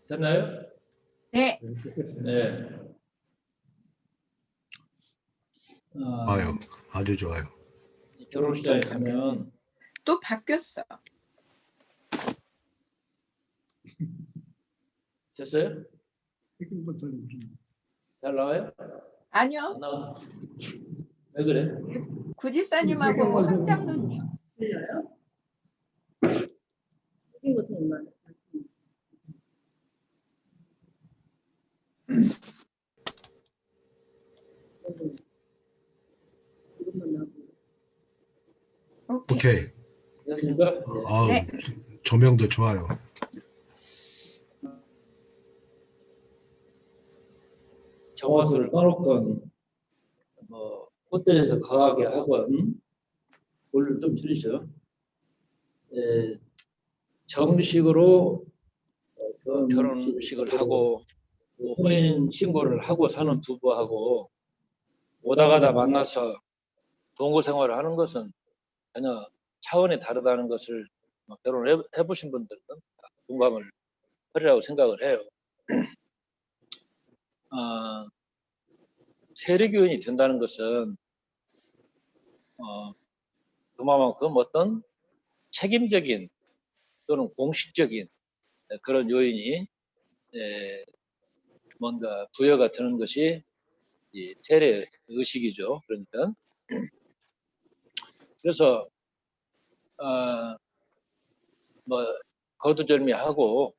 됐나요? 네. 네. 좋아요. 아주 좋아요. 결혼식장에 가면 또 바뀌었어. 됐어요? 잘 나와요? 아니요. 안 나와. 왜 그래? 구집사님하고 황장로님. 들려요? 이긴 것은 얼마나? 이것만 나오고. 오케이. 오케이. 됐습니까? 아우, 네. 조명도 좋아요. 정화수를 꺼놓건 뭐 호텔에서 거하게 하건 볼륨 좀 줄이죠. 정식으로 결혼식을 하고 또 혼인 신고를 하고 사는 부부하고 오다 가다 만나서 동거 생활을 하는 것은 전혀 차원이 다르다는 것을 결혼을 해보신 분들은 공감을 하리라고 생각을 해요. 세례교인이 된다는 것은 그만큼 어떤 책임적인 또는 공식적인 그런 요인이 뭔가 부여가 되는 것이 이 세례 의식이죠. 그러니까 그래서 뭐 거두절미하고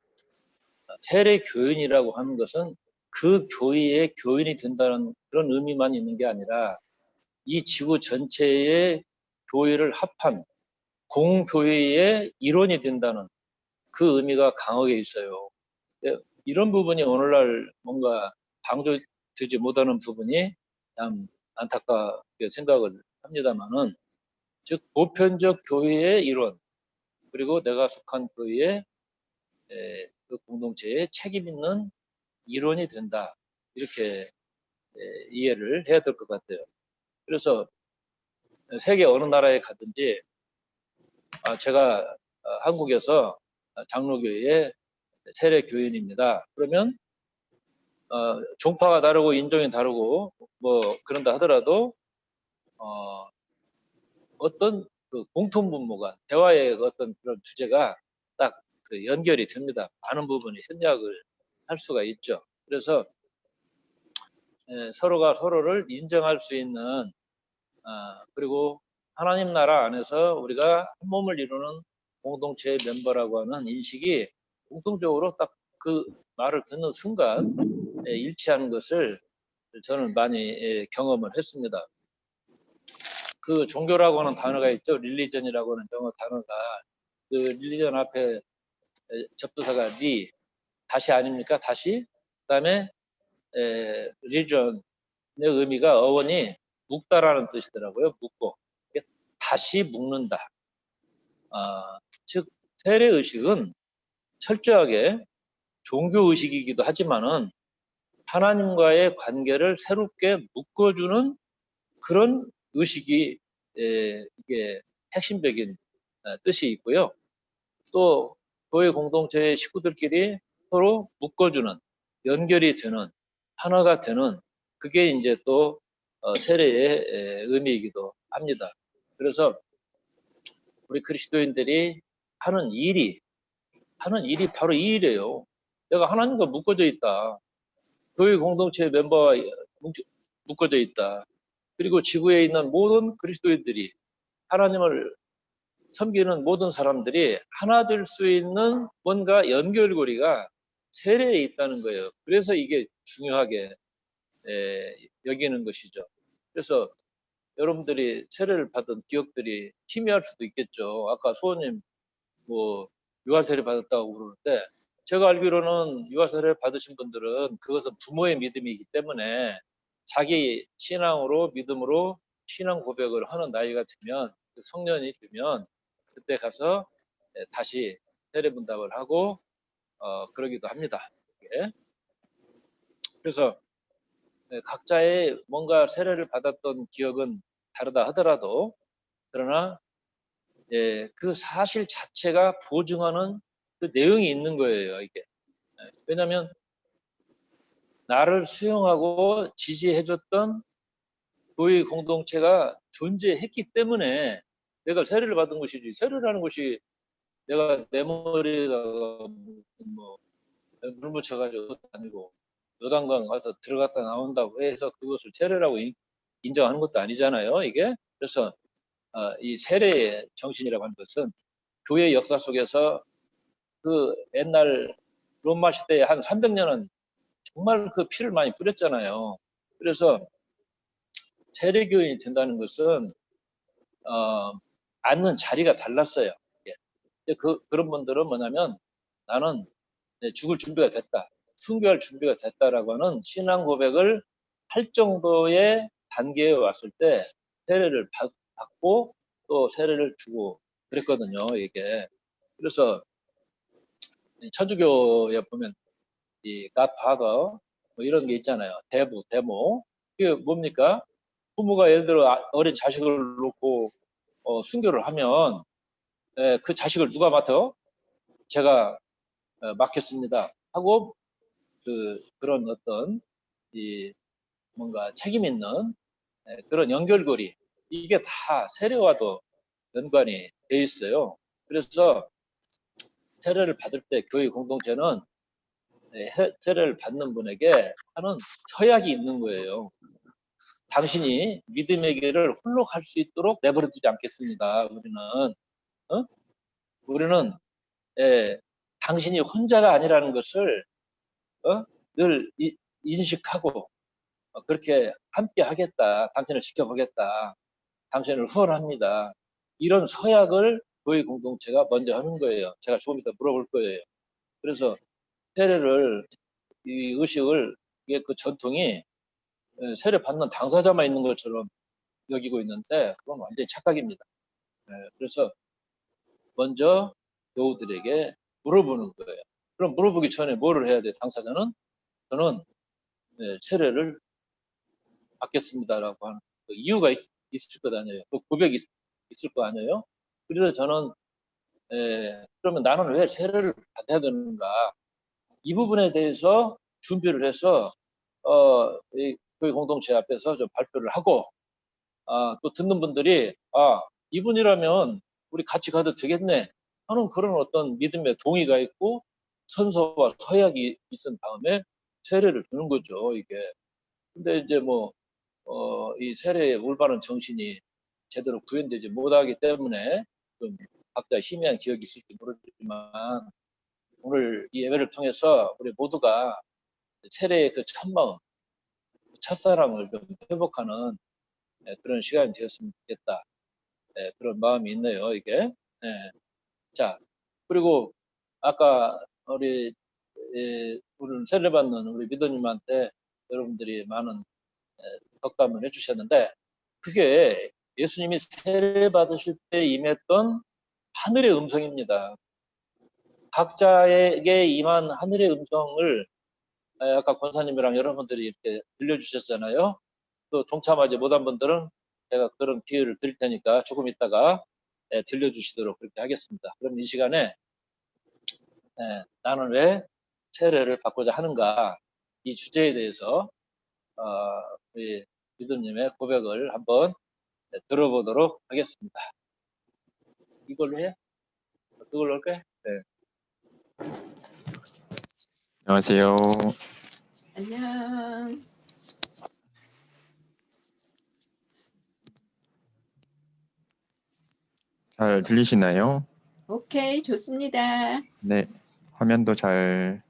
세례 교인이라고 하는 것은 그 교회의 교인이 된다는 그런 의미만 있는 게 아니라 이 지구 전체의 교회를 합한 공교회의 일원이 된다는 그 의미가 강하게 있어요. 이런 부분이 오늘날 뭔가 방조되지 못하는 부분이 참 안타깝게 생각을 합니다만은, 즉 보편적 교회의 일원 그리고 내가 속한 교회의 그 공동체에 책임 있는 일원이 된다, 이렇게 이해를 해야 될 것 같아요. 그래서 세계 어느 나라에 가든지 제가 한국에서 장로교회의 세례 교인입니다. 그러면 종파가 다르고 인종이 다르고 뭐 그런다 하더라도 어떤 그 공통분모가, 대화의 어떤 그런 주제가 딱 그 연결이 됩니다. 많은 부분이 생략을 할 수가 있죠. 그래서 서로가 서로를 인정할 수 있는, 그리고 하나님 나라 안에서 우리가 한 몸을 이루는 공동체의 멤버라고 하는 인식이 공통적으로 딱 그 말을 듣는 순간 일치하는 것을 저는 많이 경험을 했습니다. 그 종교라고 하는 단어가 있죠. 릴리전이라고 하는 영어 단어가, 그 릴리전 앞에 접두사가 리, 다시 아닙니까? 다시. 그다음에 리전의 의미가 어원이 묶다라는 뜻이더라고요. 묶고. 다시 묶는다. 즉 세례 의식은 철저하게 종교 의식이기도 하지만은 하나님과의 관계를 새롭게 묶어주는 그런 의식이 이게 핵심적인 뜻이 있고요. 또 교회 공동체의 식구들끼리 서로 묶어주는, 연결이 되는, 하나가 되는, 그게 이제 또 세례의 의미이기도 합니다. 그래서 우리 그리스도인들이 하는 일이 바로 이 일이에요. 내가 하나님과 묶어져 있다. 교회 공동체 멤버와 묶어져 있다. 그리고 지구에 있는 모든 그리스도인들이, 하나님을 섬기는 모든 사람들이 하나 될 수 있는 뭔가 연결고리가 세례에 있다는 거예요. 그래서 이게 중요하게 여기는 것이죠. 그래서 여러분들이 세례를 받은 기억들이 희미할 수도 있겠죠. 아까 수호님 뭐 유아세례 받았다고 그러는데, 제가 알기로는 유아세례 받으신 분들은 그것은 부모의 믿음이기 때문에 자기 신앙으로, 믿음으로 신앙 고백을 하는 나이가 되면, 성년이 되면 그때 가서 다시 세례 분답을 하고 그러기도 합니다. 예. 그래서 각자의 뭔가 세례를 받았던 기억은 다르다 하더라도, 그러나 그 사실 자체가 보증하는 그 내용이 있는 거예요, 이게. 왜냐하면 나를 수용하고 지지해줬던 교회 공동체가 존재했기 때문에 내가 세례를 받은 것이지, 세례라는 것이 내가 내 머리에다가 뭐 물 묻혀가지고 아니고 요단강 가서 들어갔다 나온다고 해서 그것을 세례라고 인정하는 것도 아니잖아요, 이게. 그래서 이 세례의 정신이라고 하는 것은 교회 역사 속에서 그 옛날 로마 시대에 한 300년은 정말 그 피를 많이 뿌렸잖아요. 그래서 세례교인이 된다는 것은 앉는 자리가 달랐어요. 예. 그런 분들은 뭐냐면 나는 죽을 준비가 됐다, 순교할 준비가 됐다라고 하는 신앙 고백을 할 정도의 단계에 왔을 때 세례를 받고 또 세례를 주고 그랬거든요, 이게. 그래서 천주교에 보면 이 갓파더 뭐 이런 게 있잖아요. 대부, 대모. 이게 뭡니까? 부모가 예를 들어 어린 자식을 놓고 순교를 하면 그 자식을 누가 맡아? 제가 맡겠습니다 하고 그런 어떤 이 뭔가 책임 있는 그런 연결고리, 이게 다 세례와도 연관이 돼 있어요. 그래서 세례를 받을 때 교회 공동체는 세례를 받는 분에게 하는 서약이 있는 거예요. 당신이 믿음의 길을 홀로 갈 수 있도록 내버려두지 않겠습니다. 우리는 당신이 혼자가 아니라는 것을 늘 인식하고 그렇게 함께 하겠다, 당신을 지켜보겠다, 당신을 후원합니다, 이런 서약을 교회 공동체가 먼저 하는 거예요. 제가 조금 이따 물어볼 거예요. 그래서 세례를, 이 의식을, 이게 그 전통이 세례 받는 당사자만 있는 것처럼 여기고 있는데 그건 완전히 착각입니다. 그래서 먼저 교우들에게 물어보는 거예요. 그럼 물어보기 전에 뭐를 해야 돼? 당사자는 저는 세례를 받겠습니다라고 하는 그 이유가 있을 것 아니에요. 또 고백이 있을 거 아니에요. 그래서 저는 그러면 나는 왜 세례를 받아야 되는가? 이 부분에 대해서 준비를 해서 그 공동체 앞에서 좀 발표를 하고 또 듣는 분들이 이분이라면 우리 같이 가도 되겠네 하는 그런 어떤 믿음의 동의가 있고 선서와 서약이 있은 다음에 세례를 주는 거죠, 이게. 근데 이제 이 세례의 올바른 정신이 제대로 구현되지 못하기 때문에 좀 각자 희미한 기억이 있을지 모르지만 오늘 이 예배를 통해서 우리 모두가 세례의 그 첫마음, 첫사랑을 좀 회복하는 그런 시간이 되었으면 좋겠다. 그런 마음이 있네요, 이게. 자, 그리고 아까 우리 오늘 세례 받는 우리 믿음님한테 여러분들이 많은 덕담을 해주셨는데 그게 예수님이 세례 받으실 때 임했던 하늘의 음성입니다. 각자에게 임한 하늘의 음성을 아까 권사님이랑 여러분들이 이렇게 들려주셨잖아요. 또 동참하지 못한 분들은 제가 그런 기회를 드릴 테니까 조금 있다가 들려주시도록 그렇게 하겠습니다. 그럼 이 시간에 나는 왜 세례를 받고자 하는가, 이 주제에 대해서 우리 믿음님의 고백을 한번 들어보도록 하겠습니다. 이걸로 해? 그걸로 할까요? 네. 안녕하세요. 안녕. 잘 들리시나요? 오케이, 좋습니다. 네, 화면도 잘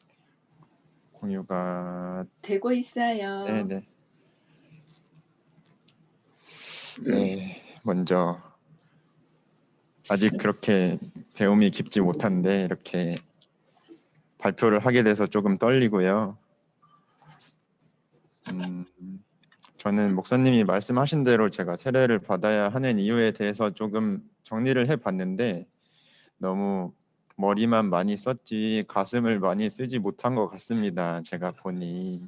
공유가 되고 있어요. 네네. 네, 먼저 아직 그렇게 배움이 깊지 못한데 이렇게 발표를 하게 돼서 조금 떨리고요. 저는 목사님이 말씀하신 대로 제가 세례를 받아야 하는 이유에 대해서 조금 정리를 해봤는데 너무 머리만 많이 썼지 가슴을 많이 쓰지 못한 것 같습니다. 제가 보니.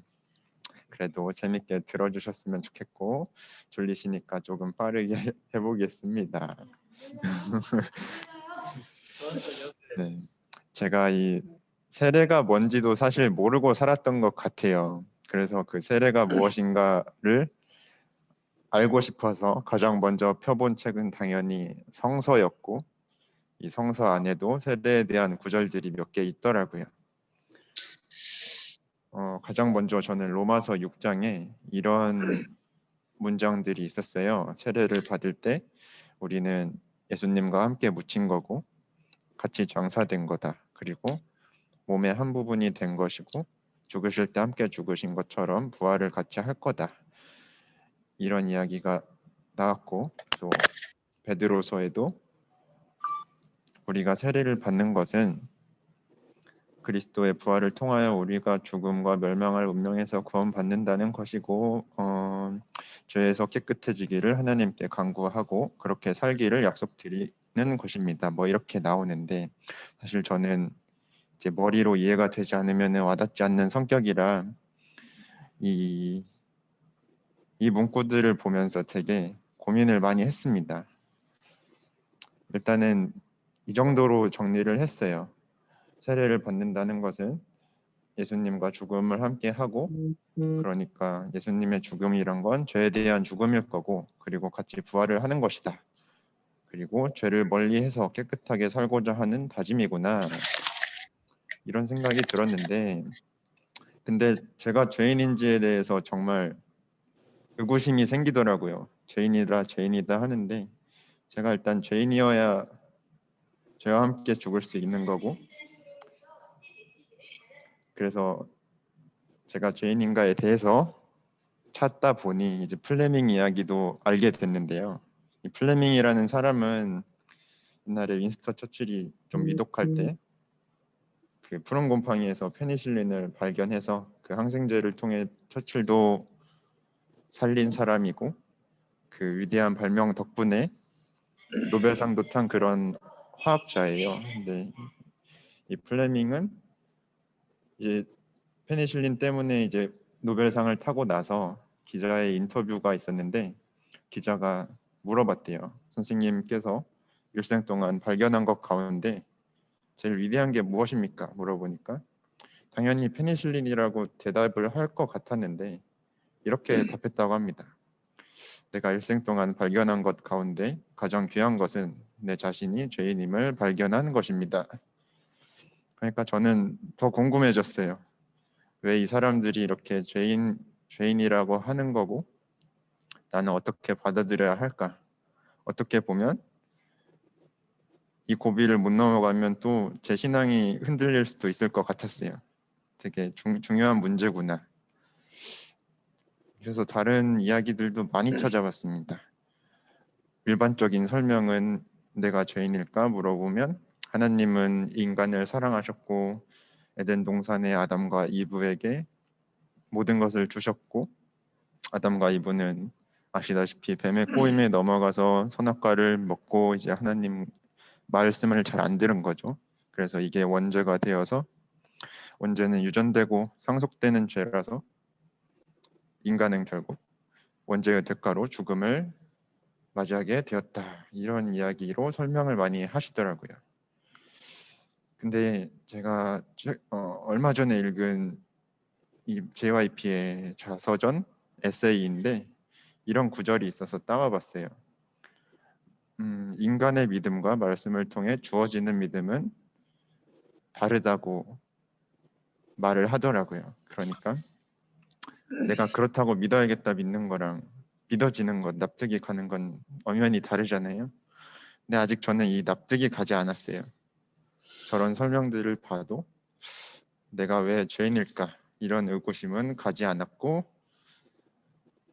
그래도 재밌게 들어주셨으면 좋겠고 졸리시니까 조금 빠르게 해보겠습니다. 네, 제가 이 세례가 뭔지도 사실 모르고 살았던 것 같아요. 그래서 그 세례가 무엇인가를 알고 싶어서 가장 먼저 펴본 책은 당연히 성서였고, 이 성서 안에도 세례에 대한 구절들이 몇 개 있더라고요. 가장 먼저 저는 로마서 6장에 이런 문장들이 있었어요. 세례를 받을 때 우리는 예수님과 함께 묻힌 거고 같이 장사된 거다. 그리고 몸의 한 부분이 된 것이고 죽으실 때 함께 죽으신 것처럼 부활을 같이 할 거다. 이런 이야기가 나왔고, 또 베드로서에도 우리가 세례를 받는 것은 그리스도의 부활을 통하여 우리가 죽음과 멸망할 운명에서 구원받는다는 것이고, 죄에서 깨끗해지기를 하나님께 간구하고 그렇게 살기를 약속드리는 것입니다. 뭐 이렇게 나오는데, 사실 저는 이제 머리로 이해가 되지 않으면 와닿지 않는 성격이라 이 문구들을 보면서 되게 고민을 많이 했습니다. 일단은 이 정도로 정리를 했어요. 세례를 받는다는 것은 예수님과 죽음을 함께 하고, 그러니까 예수님의 죽음이란 건 죄에 대한 죽음일 거고, 그리고 같이 부활을 하는 것이다. 그리고 죄를 멀리해서 깨끗하게 살고자 하는 다짐이구나. 이런 생각이 들었는데, 근데 제가 죄인인지에 대해서 정말 의구심이 생기더라고요. 죄인이다 하는데, 제가 일단 죄인이어야 죄와 함께 죽을 수 있는 거고, 그래서 제가 죄인인가에 대해서 찾다 보니 이제 플레밍 이야기도 알게 됐는데요. 이 플레밍이라는 사람은 옛날에 윈스턴 처칠이 좀 위독할 때 그 푸른 곰팡이에서 페니실린을 발견해서 그 항생제를 통해 처칠도 살린 사람이고, 그 위대한 발명 덕분에 노벨상도 탄 그런 화학자예요. 근데 이 플레밍은 이제 페니실린 때문에 이제 노벨상을 타고 나서 기자의 인터뷰가 있었는데, 기자가 물어봤대요. 선생님께서 일생 동안 발견한 것 가운데 제일 위대한 게 무엇입니까? 물어보니까 당연히 페니실린이라고 대답을 할 것 같았는데 이렇게 답했다고 합니다. 내가 일생 동안 발견한 것 가운데 가장 귀한 것은 내 자신이 죄인임을 발견한 것입니다. 그러니까 저는 더 궁금해졌어요. 왜 이 사람들이 이렇게 죄인이라고 하는 거고 나는 어떻게 받아들여야 할까? 어떻게 보면 이 고비를 못 넘어가면 또 제 신앙이 흔들릴 수도 있을 것 같았어요. 되게 중요한 문제구나. 그래서 다른 이야기들도 많이 찾아봤습니다. 일반적인 설명은 내가 죄인일까 물어보면 하나님은 인간을 사랑하셨고 에덴 동산의 아담과 이브에게 모든 것을 주셨고, 아담과 이브는 아시다시피 뱀의 꼬임에 넘어가서 선악과를 먹고 이제 하나님 말씀을 잘 안 들은 거죠. 그래서 이게 원죄가 되어서 원죄는 유전되고 상속되는 죄라서 인간은 결국 원죄의 대가로 죽음을 맞이하게 되었다. 이런 이야기로 설명을 많이 하시더라고요. 근데 제가 얼마 전에 읽은 이 JYP의 자서전 에세이인데 이런 구절이 있어서 따와봤어요. 인간의 믿음과 말씀을 통해 주어지는 믿음은 다르다고 말을 하더라고요. 그러니까 내가 그렇다고 믿어야겠다 믿는 거랑 믿어지는 것, 납득이 가는 건 엄연히 다르잖아요. 근데 아직 저는 이 납득이 가지 않았어요. 저런 설명들을 봐도 내가 왜 죄인일까 이런 의구심은 가지 않았고,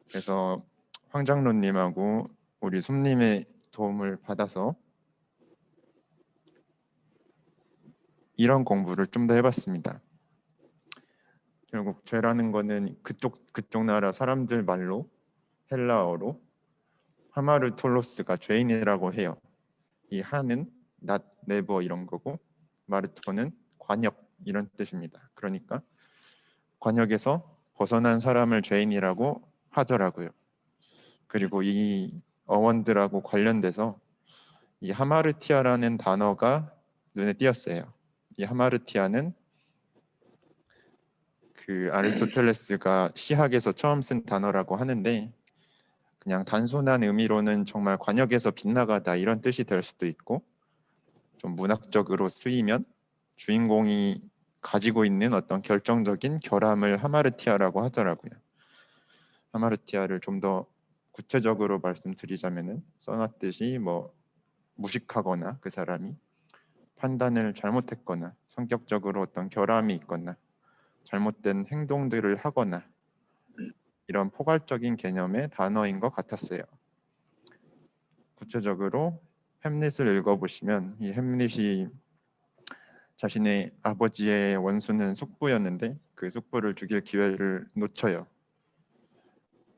그래서 황장로님하고 우리 솜님의 도움을 받아서 이런 공부를 좀 더 해봤습니다. 결국 죄라는 거는 그쪽 나라 사람들 말로 헬라어로 하마르톨로스가 죄인이라고 해요. 이 하는 낫, 네버 이런 거고 마르토는 관역 이런 뜻입니다. 그러니까 관역에서 벗어난 사람을 죄인이라고 하더라고요. 그리고 이 어원들하고 관련돼서 이 하마르티아라는 단어가 눈에 띄었어요. 이 하마르티아는 그 아리스토텔레스가 시학에서 처음 쓴 단어라고 하는데 그냥 단순한 의미로는 정말 관역에서 빗나가다 이런 뜻이 될 수도 있고 좀 문학적으로 쓰이면 주인공이 가지고 있는 어떤 결정적인 결함을 하마르티아라고 하더라고요. 하마르티아를 좀 더 구체적으로 말씀드리자면은 써놨듯이 뭐 무식하거나 그 사람이 판단을 잘못했거나 성격적으로 어떤 결함이 있거나 잘못된 행동들을 하거나 이런 포괄적인 개념의 단어인 것 같았어요. 구체적으로 햄릿을 읽어보시면 이 햄릿이 자신의 아버지의 원수는 숙부였는데 그 숙부를 죽일 기회를 놓쳐요.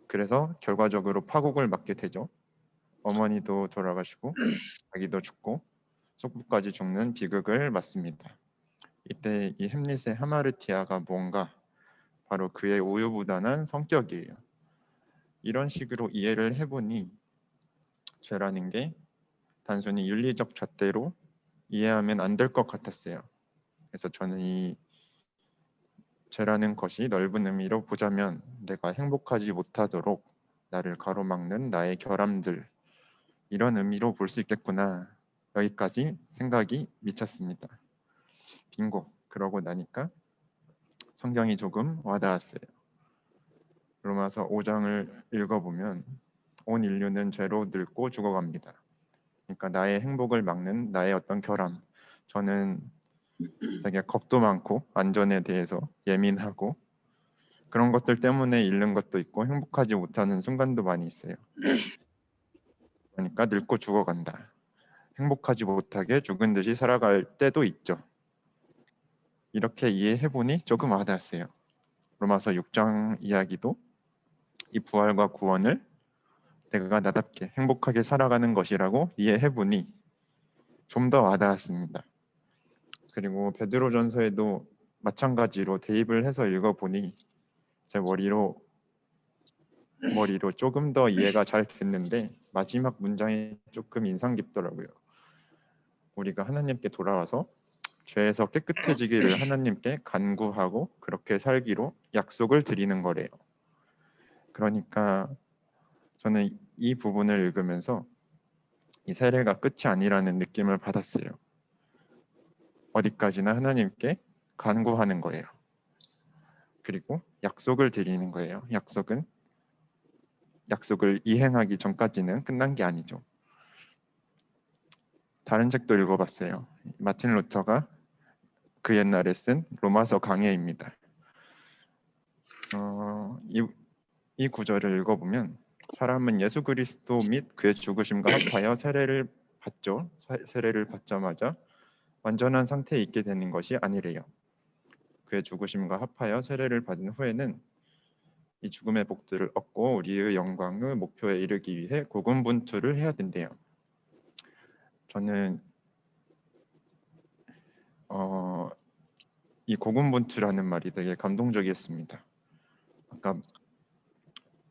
그래서 결과적으로 파국을 맞게 되죠. 어머니도 돌아가시고 자기도 죽고 숙부까지 죽는 비극을 맞습니다. 이때 이 햄릿의 하마르티아가 뭔가 바로 그의 우유부단한 성격이에요. 이런 식으로 이해를 해보니 죄라는 게 단순히 윤리적 잣대로 이해하면 안 될 것 같았어요. 그래서 저는 이 죄라는 것이 넓은 의미로 보자면 내가 행복하지 못하도록 나를 가로막는 나의 결함들 이런 의미로 볼 수 있겠구나. 여기까지 생각이 미쳤습니다. 빙고. 그러고 나니까 성경이 조금 와닿았어요. 로마서 5장을 읽어보면 온 인류는 죄로 늙고 죽어갑니다. 그러니까 나의 행복을 막는 나의 어떤 결함. 저는 되게 겁도 많고 안전에 대해서 예민하고 그런 것들 때문에 잃는 것도 있고 행복하지 못하는 순간도 많이 있어요. 그러니까 늙고 죽어간다. 행복하지 못하게 죽은 듯이 살아갈 때도 있죠. 이렇게 이해해보니 조금 와닿았어요. 로마서 6장 이야기도 이 부활과 구원을 내가 나답게 행복하게 살아가는 것이라고 이해해보니 좀 더 와닿았습니다. 그리고 베드로전서에도 마찬가지로 대입을 해서 읽어보니 제 머리로 조금 더 이해가 잘 됐는데 마지막 문장이 조금 인상 깊더라고요. 우리가 하나님께 돌아와서 죄에서 깨끗해지기를 하나님께 간구하고 그렇게 살기로 약속을 드리는 거래요. 그러니까 저는 이 부분을 읽으면서 이 세례가 끝이 아니라는 느낌을 받았어요. 어디까지나 하나님께 간구하는 거예요. 그리고 약속을 드리는 거예요. 약속을 이행하기 전까지는 끝난 게 아니죠. 다른 책도 읽어봤어요. 마틴 루터가 그 옛날에 쓴 로마서 강해입니다. 이 구절을 읽어보면 사람은 예수 그리스도 및 그의 죽으심과 합하여 세례를 받죠. 세례를 받자마자 완전한 상태에 있게 되는 것이 아니래요. 그의 죽으심과 합하여 세례를 받은 후에는 이 죽음의 복들을 얻고 우리의 영광의 목표에 이르기 위해 고군분투를 해야 된대요. 저는 이 고군분투라는 말이 되게 감동적이었습니다. 아까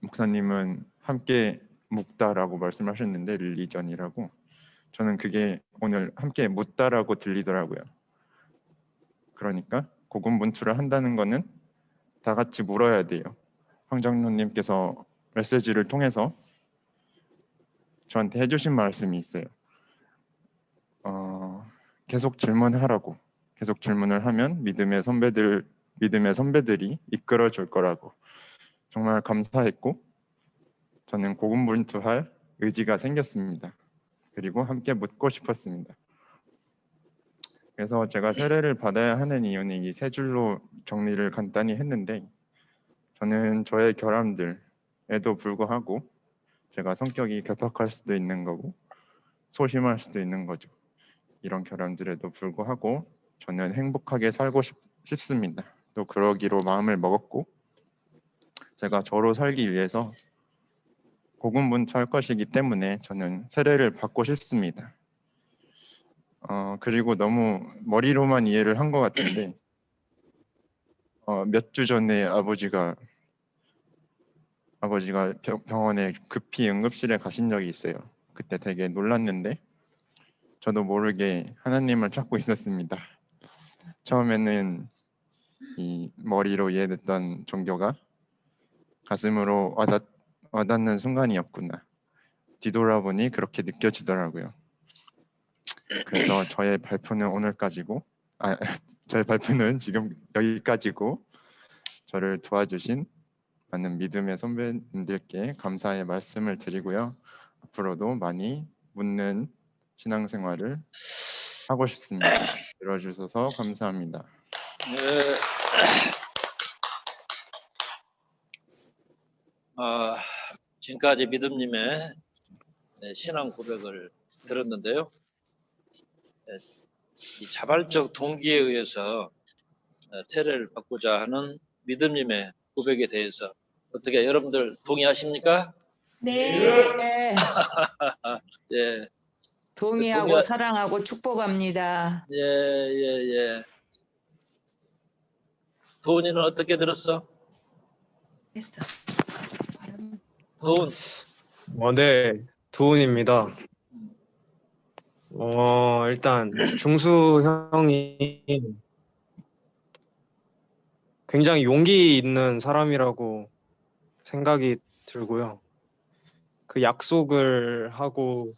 목사님은 함께 묵다라고 말씀하셨는데 릴리전이라고 저는 그게 오늘 함께 묻다라고 들리더라고요. 그러니까 고군분투를 한다는 거는 다 같이 물어야 돼요. 황장로님께서 메시지를 통해서 저한테 해주신 말씀이 있어요. 계속 질문하라고. 계속 질문을 하면 믿음의 선배들이 이끌어 줄 거라고. 정말 감사했고 저는 고군분투할 의지가 생겼습니다. 그리고 함께 묻고 싶었습니다. 그래서 제가 세례를 받아야 하는 이유는 이 세 줄로 정리를 간단히 했는데 저는 저의 결함들에도 불구하고 제가 성격이 괴팍할 수도 있는 거고 소심할 수도 있는 거죠. 이런 결함들에도 불구하고 저는 행복하게 살고 싶습니다. 또 그러기로 마음을 먹었고 제가 저로 살기 위해서 고군분투할 것이기 때문에 저는 세례를 받고 싶습니다. 그리고 너무 머리로만 이해를 한 것 같은데 몇 주 전에 아버지가 병원에 급히 응급실에 가신 적이 있어요. 그때 되게 놀랐는데 저도 모르게 하나님을 찾고 있었습니다. 처음에는 이 머리로 이해됐던 종교가 가슴으로 와닿는 순간이었구나. 뒤돌아보니 그렇게 느껴지더라고요. 그래서 저의 발표는 오늘까지고, 저의 발표는 지금 여기까지고, 저를 도와주신 많은 믿음의 선배님들께 감사의 말씀을 드리고요. 앞으로도 많이 묻는 신앙생활을 하고 싶습니다. 들어주셔서 감사합니다. 네. 지금까지 믿음님의 신앙 고백을 들었는데요. 이 자발적 동기에 의해서 세례를 받고자 하는 믿음님의 고백에 대해서 어떻게 여러분들 동의하십니까? 네. 예, 동의하고 동의- 사랑하고 축복합니다. 예. 도훈이는 어떻게 들었어? 도훈, 네, 도훈입니다. 일단 중수 형이 굉장히 용기 있는 사람이라고 생각이 들고요. 그 약속을 하고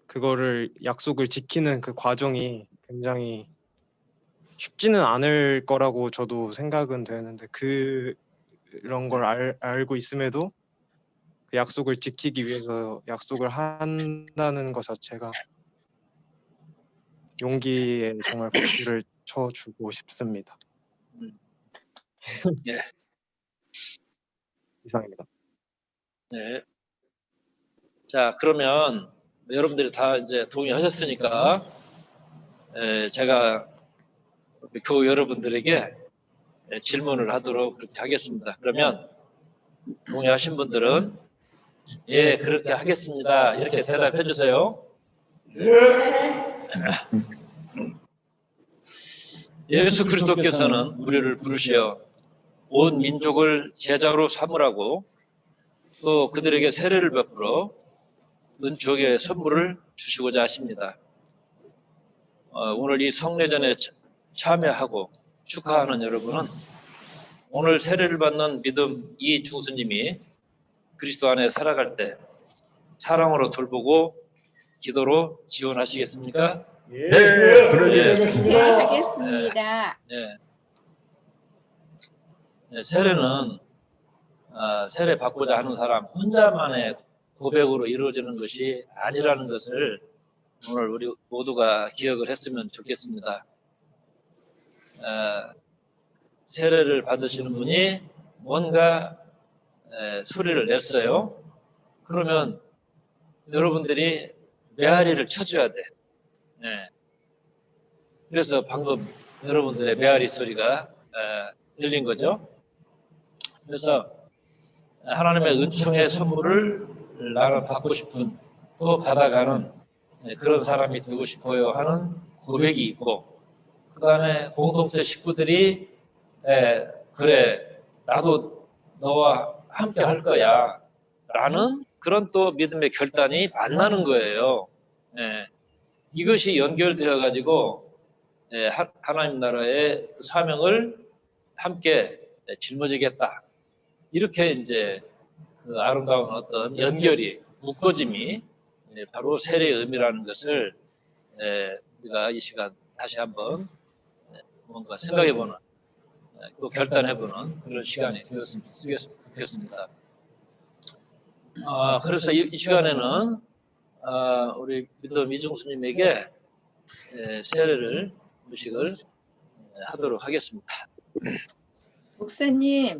그거를 약속을 지키는 그 과정이 굉장히 쉽지는 않을 거라고 저도 생각은 되는데 그런 걸 알고 있음에도 그 약속을 지키기 위해서 약속을 한다는 것 자체가 용기에 정말 박수를 쳐주고 싶습니다. 예. 이상입니다. 네. 자, 그러면 여러분들이 다 이제 동의하셨으니까 제가 교우 여러분들에게 질문을 하도록 그렇게 하겠습니다. 그러면 동의하신 분들은 예, 그렇게 하겠습니다. 이렇게 대답해 주세요. 예수 그리스도께서는 우리를 부르시어 온 민족을 제자로 삼으라고 또 그들에게 세례를 베풀어 은총의 선물을 주시고자 하십니다. 오늘 이 성례전에 참여하고 축하하는 여러분은 오늘 세례를 받는 믿음 이중수님이 그리스도 안에 살아갈 때 사랑으로 돌보고 기도로 지원하시겠습니까? 네, 그러게 예. 하겠습니다. 네, 하겠습니다. 네, 세례는 세례 받고자 하는 사람 혼자만의 고백으로 이루어지는 것이 아니라는 것을 오늘 우리 모두가 기억을 했으면 좋겠습니다. 세례를 받으시는 분이 뭔가 소리를 냈어요. 그러면 여러분들이 메아리를 쳐줘야 돼. 그래서 방금 여러분들의 메아리 소리가 들린 거죠. 그래서 하나님의 은총의 선물을 나는 받고 싶은 또 받아가는 그런 사람이 되고 싶어요 하는 고백이 있고, 그 다음에 공동체 식구들이 그래 나도 너와 함께 할 거야 라는 그런 또 믿음의 결단이 만나는 거예요. 이것이 연결되어 가지고 하나님 나라의 그 사명을 함께 짊어지겠다, 이렇게 이제 그 아름다운 어떤 연결이 묶어짐이 바로 세례의 의미라는 것을 우리가 이 시간 다시 한번 뭔가 생각해보는 또 결단해보는 그런 시간이 되었으면 좋겠습니다. 그래서 이 시간에는 우리 믿음 이중수님에게 세례를 의식을 하도록 하겠습니다. 목사님,